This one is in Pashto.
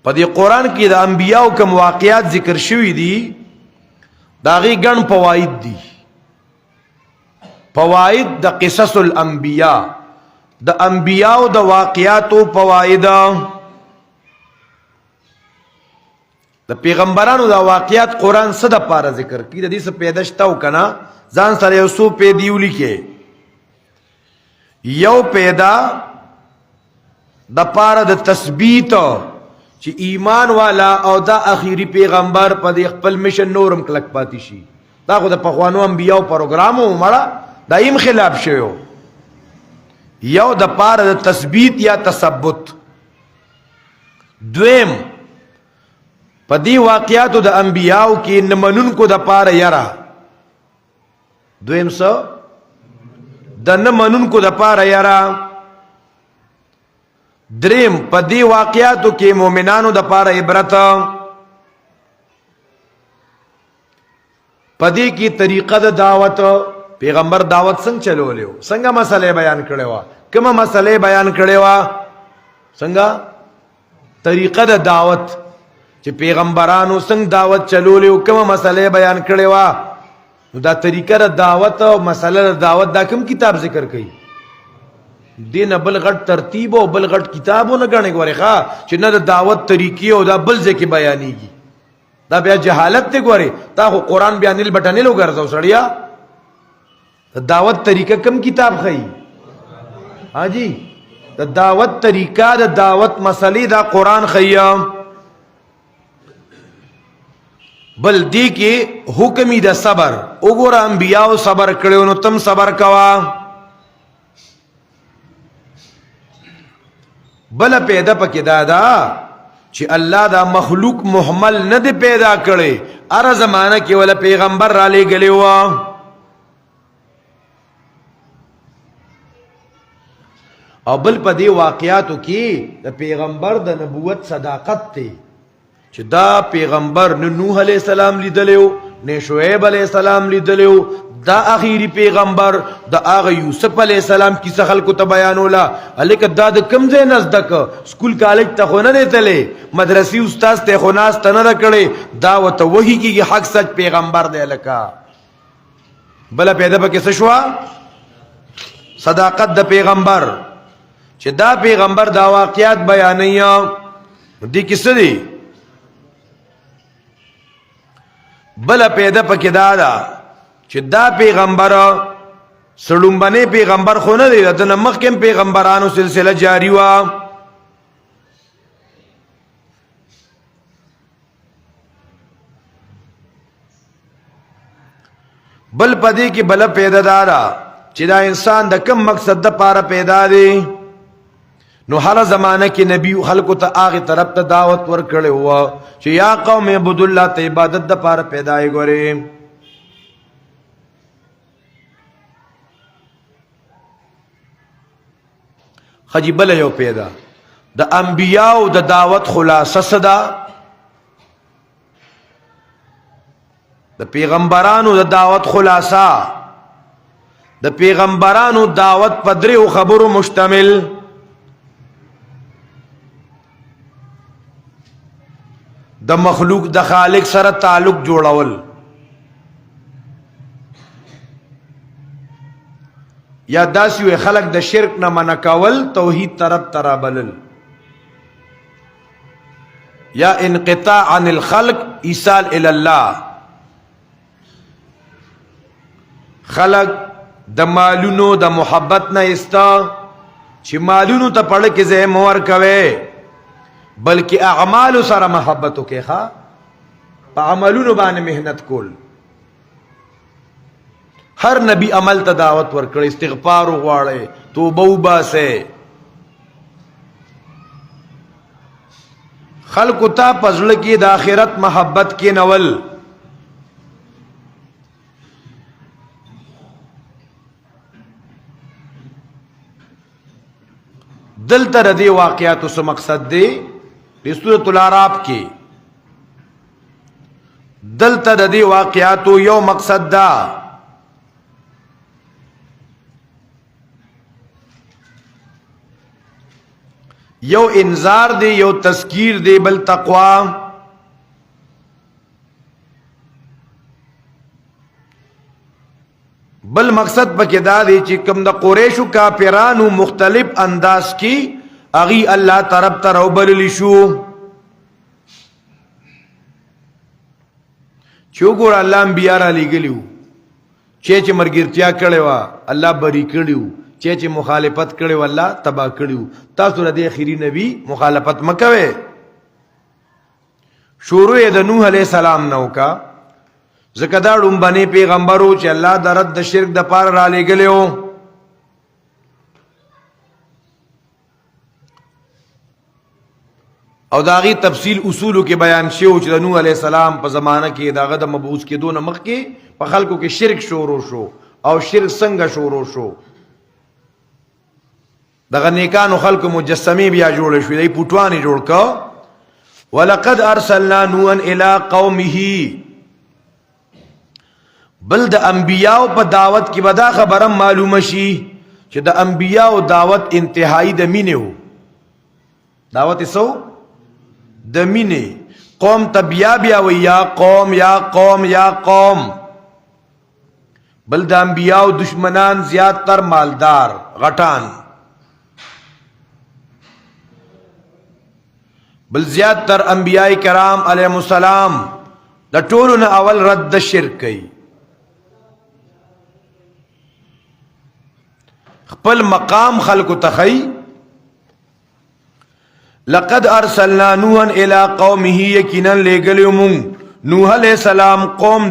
په دې قرآن کې د انبیاء کوم واقعات ذکر شوي دي دا غي ګڼ فواید دي. فواید د قصص الانبیاء د انبیاء د واقعاتو فواید د پیغمبرانو د واقعات قرآن څه د پاره ذکر کی د دې څه پیدا شتاو کنه ځان سره یو څو پیډیولی کې یو پیدا د پاره د تثبیت چې ایمان والا او دا اخیری پیغمبر په دې خپل مشن نورم کلک پاتې شي. دا خو د پخوانو انبیاء پروګرامو مړه دایم خلاف شوی. یو د پاره د تثبیت یا تثبت. دویم په دې واقعاتو د انبیاءو کې نمنونکو د پاره یرا. دویم څه د نمنونکو د پاره یرا. دریم په دې واقعاتو کې مؤمنانو د پاره عبرت. په دې کې طریقه د دعوت پیغمبر دعوت څنګه چلولیو څنګه مسئله بیان کړي وا کومه مسئله بیان کړي وا څنګه طریقه د دعوت چې پیغمبرانو څنګه دعوت چلولیو کومه مسئله بیان کړي وا نو دا طریقه د دعوت او مسئله د دعوت دا کوم کتاب ذکر کړي دین بل غټ ترتیب او بل غټ کتابونه غنې غوري ښا چې نه د دعوت طریقې او دا بل ځکه بیانېږي دا بیا جهالت ته غوري تا خو قرآن بیانل بټنل وګرځاو سړیا د دعوت طریقه کم کتاب خي ها جی د دعوت طریقه د دعوت مسلې دا قرآن خيام بل دی کې حکمی د صبر وګوره انبیاء صبر کړو نو تم صبر کوا. بل پیدا پکې دادا چې الله دا مخلوق محمل نه دی پیدا کړي ار زمانہ کې ولا پیغمبر را لېږلی و او بل په دې واقعاتو کې د پیغمبر د نبوت صداقت ته چې دا پیغمبر نه نوح علیہ السلام لیدلیو نه شعیب علیہ السلام لیدلیو دا اخیری پیغمبر دا آغا یوسف علیہ السلام کیسا خلقو تا بیانولا الیک دا دا کم زی نزدک سکول کالج تا خو نه دیتلے مدرسی استاز تے خو ناس تا نه کڑے دا و تا وحی کی حق سچ پیغمبر دے لکا. بلا پیدا پا کسا شوا صداقت دا پیغمبر چه دا پیغمبر دا واقعات بیانیا دی کسا دی. بلا پیدا پا کدا دا چې دا پیغمبر سړومبنه پیغمبر خو نه دی د مخکم پیغمبرانو سلسله جاری وا. بل پدې کې بل پیدا دارا چې دا انسان د کم مقصد د پاره پیدا دی نو هر زمانہ کې نبی خلکو ته هغه طرف ته دعوت ورکړي هوا چې یا قوم عبد الله ته عبادت د پاره پیدا یې ګوري. خجیبل یو پیدا د انبیاء د دعوت خلاصه صدا د پیغمبرانو د دعوت خلاصه د پیغمبرانو دعوت پدری او خبرو مشتمل د مخلوق د خالق سره تعلق جوړول یا داسی وی خلق د شرک نه منع کول توحید طرف ترابلل یا انقطاع عن الخلق ایصال الی الله. خلق د مالونو د محبت نه استا چې مالونو ته پړ کې زه مور کوي بلکې اعمال سره محبت وکي ښا په عملونو باندې مهنت کول. ہر نبی عمل تا دعوت ورکڑی استغفار غواړي توبه وباسه خلق تا پزړه کې د آخرت محبت کې نول. دل تر دی واقعات اس مقصد دی سورۃ الاعراف کې دل تر دی واقعات یو مقصد دا یو انذار دی یو تذکیر دی بل تقوا. بل مقصد پکې دا دی چې کوم د قریشو کافرانو مختلف انداز کی اغي الله طرف ته روبللی شو چوغور الله انبیاء را لګلیو چې مرګرتیا کړي وا الله بری کړیو چې مخالفت کړي و الله تبا کړیو. تاسو د اخیری نبی مخالفت مکوي. شروع د نوح علیہ السلام نو کا زکه دا ډومبني پیغمبرو چې الله د رد د شرک د پار را لګلیو. او داغي تفصیل اصولو کې بیان شیو چې د نوح علیہ السلام په زمانہ کې داغه د مبعوث کې دون مخ کې په خلکو کې شرک شروع شو او شرک څنګه شروع شو. دغه نیکانو خلکو مجسمه بیا جوړ شو دی پټوانی جوړ کا. ولقد ارسلنا نوحا الى قومه. بل د انبیاء په دعوت کې ودا خبره معلومه شي چې د انبیاء دعوت انتهایی د مینه وو. دعوت سو د مینه. قوم تبیا بیا و یا قوم یا قوم یا قوم. بل د انبیاء دشمنان زیات تر مالدار غټان. بل زیاد تر انبیاء کرام علیهم السلام د ټولو نه اول رد شرک کوي. خپل مقام خلق تخی. لقد ارسلنا نوحا الى قومه یقینا لګلیو مونږ نوح علیہ السلام قوم